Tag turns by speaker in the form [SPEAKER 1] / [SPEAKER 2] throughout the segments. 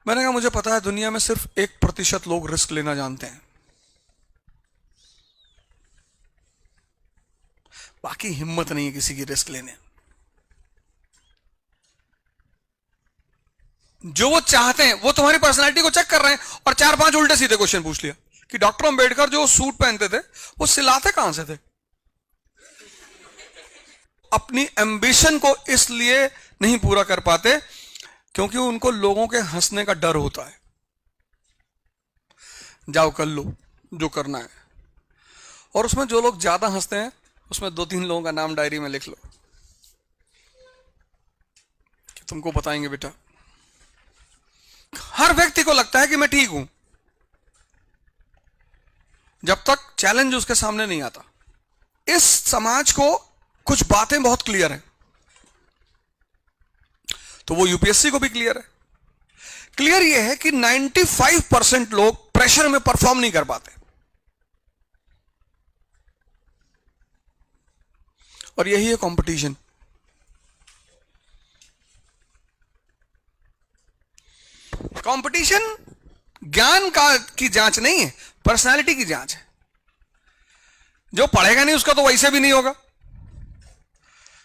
[SPEAKER 1] मैंने कहा मुझे पता है दुनिया में सिर्फ 1% लोग रिस्क लेना जानते हैं, बाकी हिम्मत नहीं है किसी की रिस्क लेने। जो वो चाहते हैं वो तुम्हारी पर्सनालिटी को चेक कर रहे हैं और 4-5 उल्टे सीधे क्वेश्चन पूछ लिया कि डॉक्टर अंबेडकर जो सूट पहनते थे वो सिलाते कहां से थे। अपनी एम्बिशन को इसलिए नहीं पूरा कर पाते क्योंकि उनको लोगों के हंसने का डर होता है। जाओ कर लो जो करना है, और उसमें जो लोग ज्यादा हंसते हैं उसमें 2-3 लोगों का नाम डायरी में लिख लो कि तुमको बताएंगे बेटा। हर व्यक्ति को लगता है कि मैं ठीक हूं जब तक चैलेंज उसके सामने नहीं आता। इस समाज को कुछ बातें बहुत क्लियर है, तो वो यूपीएससी को भी क्लियर है। क्लियर ये है कि 95% लोग प्रेशर में परफॉर्म नहीं कर पाते, और यही है कंपटीशन। कंपटीशन ज्ञान की जांच नहीं है, पर्सनालिटी की जांच है। जो पढ़ेगा नहीं उसका तो वैसे भी नहीं होगा।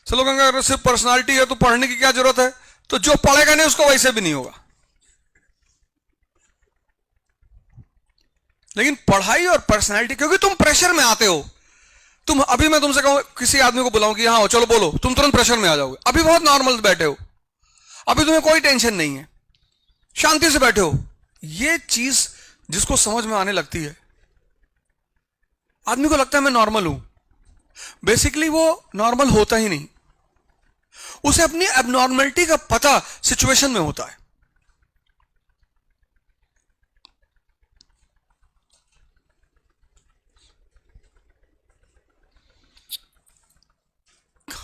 [SPEAKER 1] चलो अगर सिर्फ पर्सनालिटी है तो पढ़ने की क्या जरूरत है, तो जो पढ़ेगा नहीं उसको वैसे भी नहीं होगा। लेकिन पढ़ाई और पर्सनालिटी, क्योंकि तुम प्रेशर में आते हो। तुम अभी मैं तुमसे कहूं, किसी आदमी को बुलाऊं कि हाँ चलो बोलो, तुम तुरंत प्रेशर में आ जाओगे। अभी बहुत नॉर्मल बैठे हो, अभी तुम्हें कोई टेंशन नहीं है, शांति से बैठे हो। ये चीज जिसको समझ में आने लगती है, आदमी को लगता है मैं नॉर्मल हूं। बेसिकली वो नॉर्मल होता ही नहीं, उसे अपनी एबनॉर्मलिटी का पता सिचुएशन में होता है।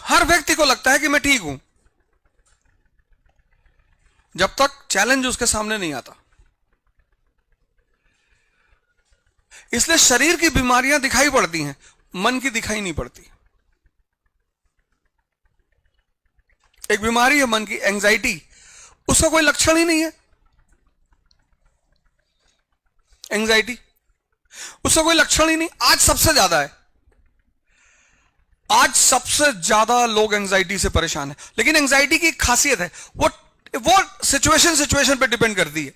[SPEAKER 1] हर व्यक्ति को लगता है कि मैं ठीक हूं जब तक चैलेंज उसके सामने नहीं आता। इसलिए शरीर की बीमारियां दिखाई पड़ती हैं, मन की दिखाई नहीं पड़ती। एक बीमारी है मन की, एंजाइटी, उसका कोई लक्षण ही नहीं है। एंजाइटी उसका कोई लक्षण ही नहीं। आज सबसे ज्यादा है, आज सबसे ज्यादा लोग एंजाइटी से परेशान है। लेकिन एंजाइटी की खासियत है, वो सिचुएशन पे डिपेंड करती है।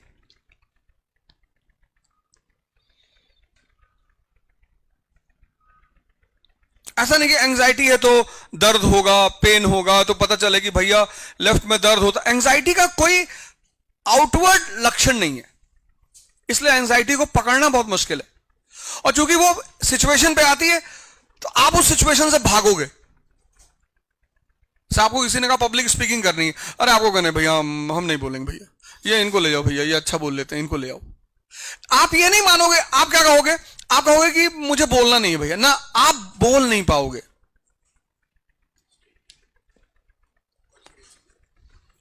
[SPEAKER 1] ऐसा नहीं कि एंजाइटी है तो दर्द होगा, पेन होगा तो पता चले कि भैया लेफ्ट में दर्द होता। एंजाइटी का कोई आउटवर्ड लक्षण नहीं है, इसलिए एंजाइटी को पकड़ना बहुत मुश्किल है। और चूंकि वो सिचुएशन पे आती है तो आप उस सिचुएशन से भागोगे। आपको किसी ने कहा पब्लिक स्पीकिंग करनी है, अरे आपको कहने भैया हम नहीं बोलेंगे, भैया ये इनको ले जाओ, भैया ये अच्छा बोल लेते हैं, इनको ले आओ। आप ये नहीं मानोगे, आप क्या कहोगे? आप कहोगे कि मुझे बोलना नहीं है भैया ना, आप बोल नहीं पाओगे।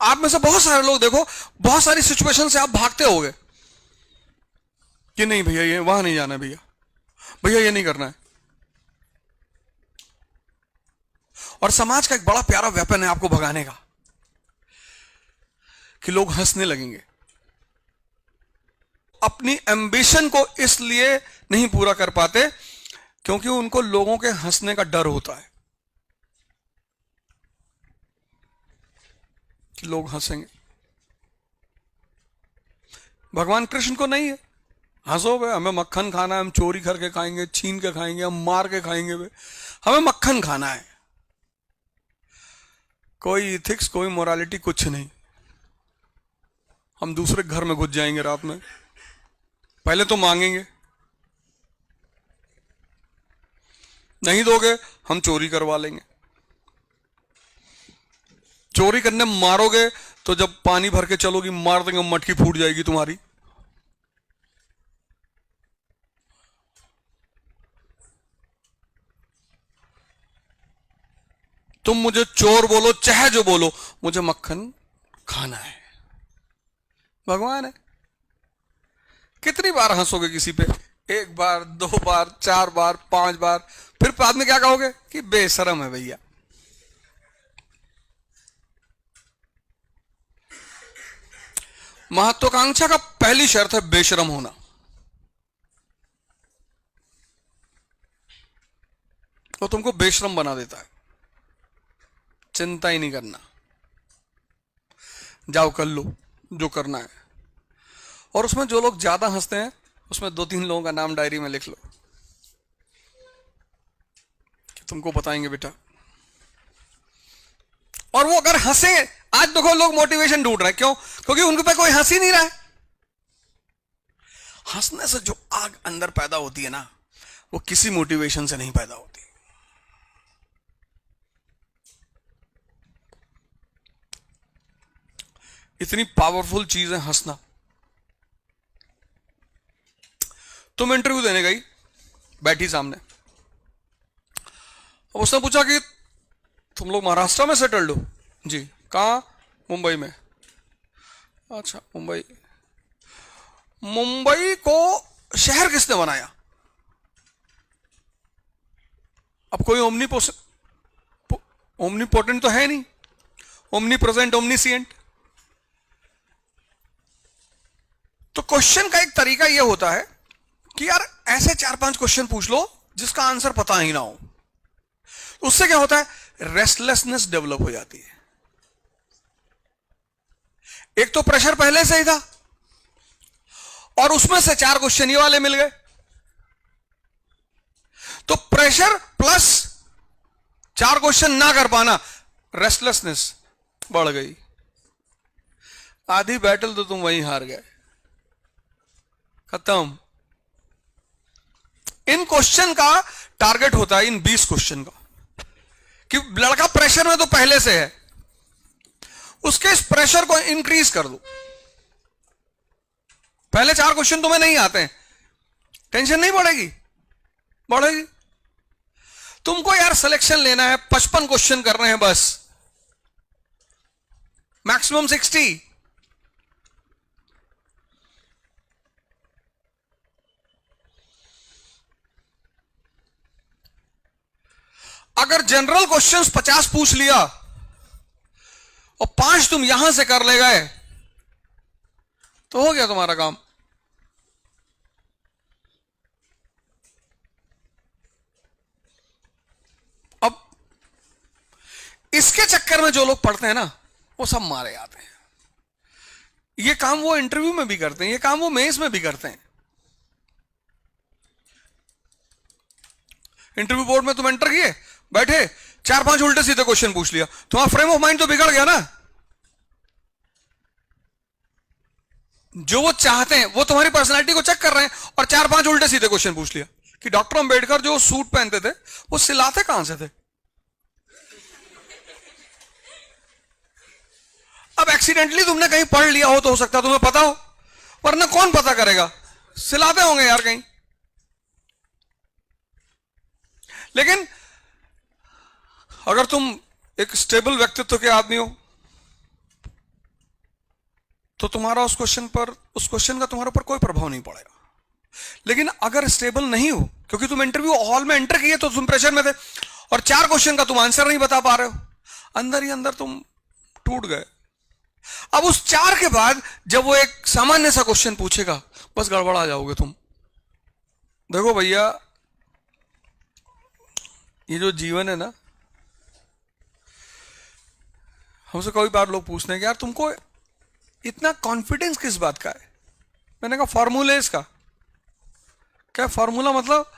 [SPEAKER 1] आप में से बहुत सारे लोग देखो, बहुत सारी सिचुएशन से आप भागते होगे कि नहीं भैया ये वहां नहीं जाना है, भैया भैया ये नहीं करना है। और समाज का एक बड़ा प्यारा वेपन है आपको भगाने का, कि लोग हंसने लगेंगे। अपनी एम्बिशन को इसलिए नहीं पूरा कर पाते क्योंकि उनको लोगों के हंसने का डर होता है कि लोग हंसेंगे। भगवान कृष्ण को नहीं है, हंसो बे, हमें मक्खन खाना है, हम चोरी करके खाएंगे, छीन के खाएंगे, हम मार के खाएंगे बे, हमें मक्खन खाना है। कोई इथिक्स, कोई मोरालिटी, कुछ नहीं। हम दूसरे घर में घुस जाएंगे रात में, पहले तो मांगेंगे, नहीं दोगे हम चोरी करवा लेंगे। चोरी करने मारोगे तो जब पानी भर के चलोगी मार देंगे, मटकी फूट जाएगी तुम्हारी। तुम मुझे चोर बोलो चाहे जो बोलो, मुझे मक्खन खाना है। भगवान है। कितनी बार हंसोगे किसी पे? 1 बार, 2 बार, 4 बार, 5 बार, फिर बाद में क्या कहोगे कि बेशरम है भैया। महत्वाकांक्षा का पहली शर्त है बेशरम होना। वो तुमको बेशरम बना देता है, चिंता ही नहीं करना, जाओ कर लो जो करना है। और उसमें जो लोग ज्यादा हंसते हैं, उसमें 2-3 लोगों का नाम डायरी में लिख लो कि तुमको बताएंगे बेटा। और वो अगर हंसे, आज देखो लोग मोटिवेशन ढूंढ रहे हैं, क्यों? क्योंकि उनके पे कोई हंस ही नहीं रहा है। हंसने से जो आग अंदर पैदा होती है ना, वो किसी मोटिवेशन से नहीं पैदा होती। इतनी पावरफुल चीज है हंसना। तुम इंटरव्यू देने गई, बैठी सामने, अब उसने पूछा कि तुम लोग महाराष्ट्र में सेटल्ड हो? जी। कहाँ? मुंबई में। अच्छा, मुंबई। मुंबई को शहर किसने बनाया? अब कोई ओमनीपोटेंट तो है नहीं, ओमनी प्रेजेंट, ओमनीसिएंट। तो क्वेश्चन का एक तरीका यह होता है कि यार ऐसे 4-5 क्वेश्चन पूछ लो जिसका आंसर पता ही ना हो। उससे क्या होता है? रेस्टलेसनेस डेवलप हो जाती है। एक तो प्रेशर पहले से ही था, और उसमें से 4 क्वेश्चन ये वाले मिल गए, तो प्रेशर प्लस 4 क्वेश्चन ना कर पाना, रेस्टलेसनेस बढ़ गई। आधी बैटल तो तुम वहीं हार गए, खत्म। इन क्वेश्चन का टारगेट होता है, इन 20 क्वेश्चन का, कि लड़का प्रेशर में तो पहले से है, उसके इस प्रेशर को इंक्रीज कर दो। पहले 4 क्वेश्चन तुम्हें नहीं आते हैं, टेंशन नहीं बढ़ेगी? बढ़ेगी। तुमको यार सिलेक्शन लेना है, 55 क्वेश्चन करने हैं बस, मैक्सिमम 60। अगर जनरल क्वेश्चंस 50 पूछ लिया और 5 तुम यहां से कर ले गए, तो हो गया तुम्हारा काम। अब इसके चक्कर में जो लोग पढ़ते हैं ना, वो सब मारे जाते हैं। ये काम वो इंटरव्यू में भी करते हैं, ये काम वो मेंस में भी करते हैं। इंटरव्यू बोर्ड में तुम एंटर किए, बैठे, 4-5 उल्टे सीधे क्वेश्चन पूछ लिया, तुम्हारा फ्रेम ऑफ माइंड तो बिगड़ गया ना। जो वो चाहते हैं, वो तुम्हारी पर्सनालिटी को चेक कर रहे हैं, और 4-5 उल्टे सीधे क्वेश्चन पूछ लिया कि डॉक्टर अंबेडकर जो सूट पहनते थे, वो सिलाते कहां से थे? अब एक्सीडेंटली तुमने कहीं पढ़ लिया हो तो हो सकता है तुम्हें पता हो, वरना कौन पता करेगा? सिलाते होंगे यार कहीं। लेकिन अगर तुम एक स्टेबल व्यक्तित्व के आदमी हो, तो तुम्हारा उस क्वेश्चन का तुम्हारे ऊपर कोई प्रभाव नहीं पड़ेगा। लेकिन अगर स्टेबल नहीं हो, क्योंकि तुम इंटरव्यू हॉल में एंटर किए तो तुम प्रेशर में थे, और 4 क्वेश्चन का तुम आंसर नहीं बता पा रहे हो, अंदर ही अंदर तुम टूट गए। अब उस 4 के बाद जब वो एक सामान्य सा क्वेश्चन पूछेगा, बस गड़बड़ा जाओगे तुम। देखो भैया, ये जो जीवन है ना, हमसे कई बार लोग पूछते हैं कि यार तुमको इतना कॉन्फिडेंस किस बात का है? मैंने कहा फॉर्मूला इसका। क्या फॉर्मूला मतलब?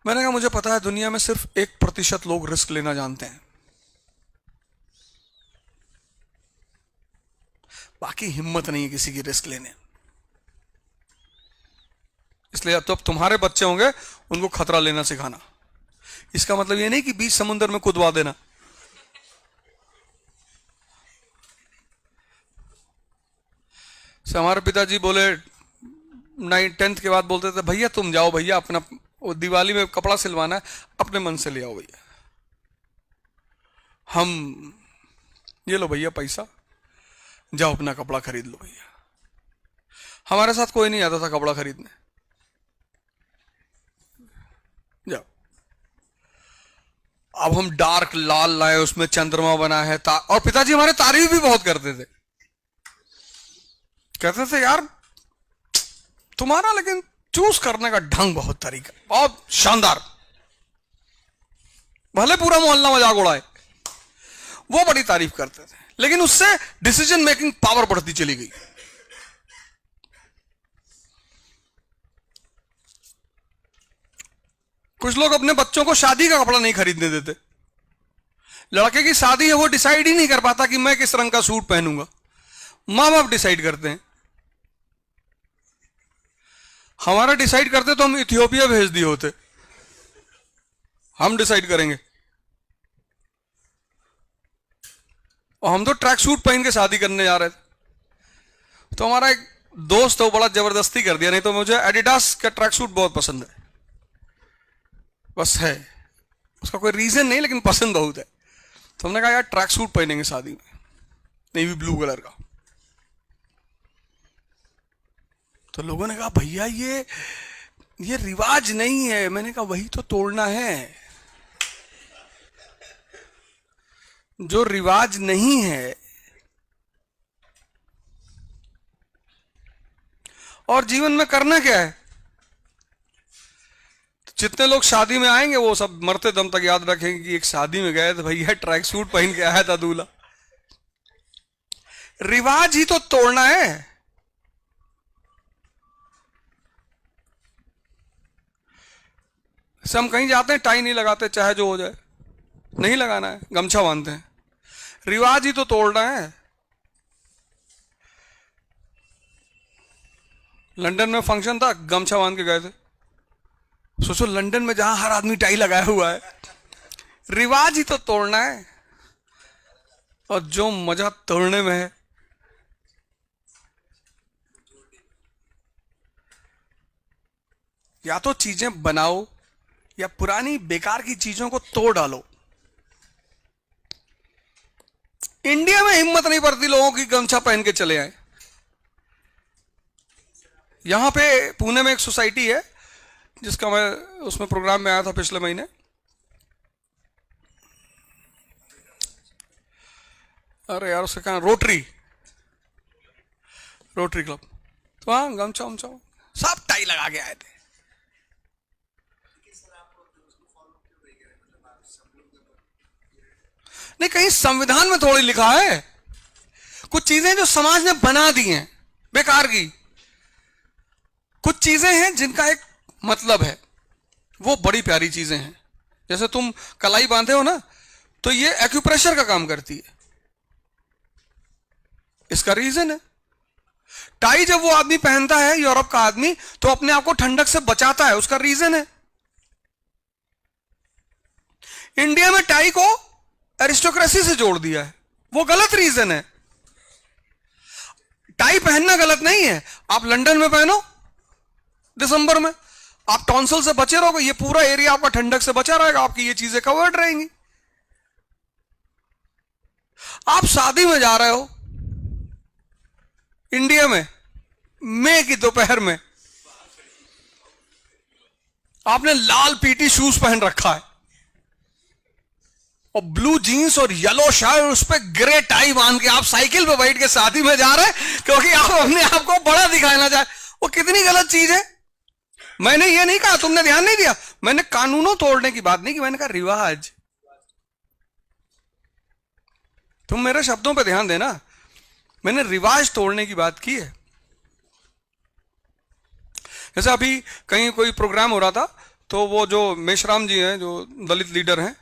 [SPEAKER 1] मैंने कहा मुझे पता है दुनिया में सिर्फ 1% लोग रिस्क लेना जानते हैं, बाकी हिम्मत नहीं है किसी की रिस्क लेने। इसलिए अब तो तुम्हारे बच्चे होंगे, उनको खतरा लेना सिखाना। इसका मतलब ये नहीं कि बीच समुद्र में कूदवा देना। हमारे पिताजी बोले 9th के बाद बोलते थे, भैया तुम जाओ भैया, अपना वो दिवाली में कपड़ा सिलवाना है, अपने मन से ले आओ भैया, हम ये लो भैया पैसा, जाओ अपना कपड़ा खरीद लो भैया। हमारे साथ कोई नहीं आता था कपड़ा खरीदने, जाओ। अब हम डार्क लाल लाए, उसमें चंद्रमा बना है, और पिताजी हमारे तारीफ भी बहुत करते थे। कहते थे यार तुम्हारा लेकिन चूज करने का ढंग बहुत तरीका, बहुत शानदार, भले पूरा मोहल्ला मजाक उड़ाए, वो बड़ी तारीफ करते थे। लेकिन उससे डिसीजन मेकिंग पावर बढ़ती चली गई। कुछ लोग अपने बच्चों को शादी का कपड़ा नहीं खरीदने देते। लड़के की शादी है, वो डिसाइड ही नहीं कर पाता कि मैं किस रंग का सूट पहनूंगा, मां बाप डिसाइड करते हैं। हमारा डिसाइड करते तो हम इथियोपिया भेज दिए होते, हम डिसाइड करेंगे। और हम तो ट्रैक सूट पहन के शादी करने जा रहे थे। तो हमारा एक दोस्त है, बड़ा जबरदस्ती कर दिया, नहीं तो मुझे एडिडास का ट्रैक सूट बहुत पसंद है, बस है, उसका कोई रीजन नहीं, लेकिन पसंद बहुत है। तो हमने कहा यार ट्रैक सूट पहनेंगे शादी में, नेवी ब्लू कलर का। तो लोगों ने कहा भैया ये रिवाज नहीं है। मैंने कहा वही तो तोड़ना है, जो रिवाज नहीं है। और जीवन में करना क्या है? जितने लोग शादी में आएंगे वो सब मरते दम तक याद रखेंगे कि एक शादी में गए तो भैया ट्रैक सूट पहन के आया था दूल्हा। रिवाज ही तो तोड़ना है। से हम कहीं जाते हैं टाई नहीं लगाते, चाहे जो हो जाए, नहीं लगाना है, गमछा बांधते हैं। रिवाज ही तो तोड़ना है। लंदन में फंक्शन था, गमछा बांध के गए थे। सोचो लंदन में जहां हर आदमी टाई लगाया हुआ है, रिवाज ही तो तोड़ना है। और जो मजा तोड़ने में है, या तो चीजें बनाओ या पुरानी बेकार की चीजों को तोड़ डालो। इंडिया में हिम्मत नहीं पड़ती लोगों की गमछा पहन के चले आए। यहां पे पुणे में एक सोसाइटी है जिसका मैं उसमें प्रोग्राम में आया था पिछले महीने। अरे यार उसका कहा, रोटरी क्लब। तो हाँ गमछा उमछा सब टाई लगा के आए थे। नहीं, कहीं संविधान में थोड़ी लिखा है। कुछ चीजें जो समाज ने बना दी हैं बेकार की, कुछ चीजें हैं जिनका एक मतलब है, वो बड़ी प्यारी चीजें हैं। जैसे तुम कलाई बांधे हो ना, तो ये एक्यूप्रेशर का काम करती है, इसका रीजन है। टाई जब वो आदमी पहनता है, यूरोप का आदमी, तो अपने आप को ठंडक से बचाता है, उसका रीजन है। इंडिया में टाई को एरिस्टोक्रेसी से जोड़ दिया है, वो गलत रीजन है। टाई पहनना गलत नहीं है। आप लंदन में पहनो दिसंबर में, आप टॉन्सिल से बचे रहोगे, ये पूरा एरिया आपका ठंडक से बचा रहेगा, आपकी ये चीजें कवर्ड रहेंगी। आप शादी में जा रहे हो इंडिया में, मई की दोपहर में, आपने लाल पीटी शूज पहन रखा है और ब्लू जीन्स और येलो शर्ट, उस पर ग्रे टाई बांध के आप साइकिल पे बैठ के शादी में जा रहे हैं क्योंकि आप अपने आप को बड़ा दिखाना चाहे। वो कितनी गलत चीज है। मैंने ये नहीं कहा, तुमने ध्यान नहीं दिया, मैंने कानूनों तोड़ने की बात नहीं की, मैंने कहा रिवाज। तुम मेरे शब्दों पे ध्यान देना, मैंने रिवाज तोड़ने की बात की है। जैसे अभी कहीं कोई प्रोग्राम हो रहा था, तो वो जो मेशराम जी हैं, जो दलित लीडर हैं,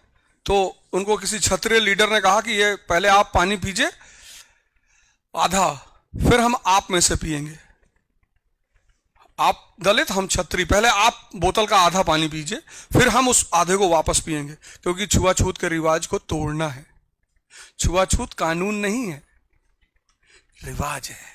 [SPEAKER 1] तो उनको किसी क्षत्रिय लीडर ने कहा कि ये पहले आप पानी पीजिए आधा, फिर हम आप में से पिएंगे। आप दलित, हम क्षत्रिय, पहले आप बोतल का आधा पानी पीजिए, फिर हम उस आधे को वापस पिएंगे, क्योंकि छुआछूत के रिवाज को तोड़ना है। छुआछूत कानून नहीं है, रिवाज है।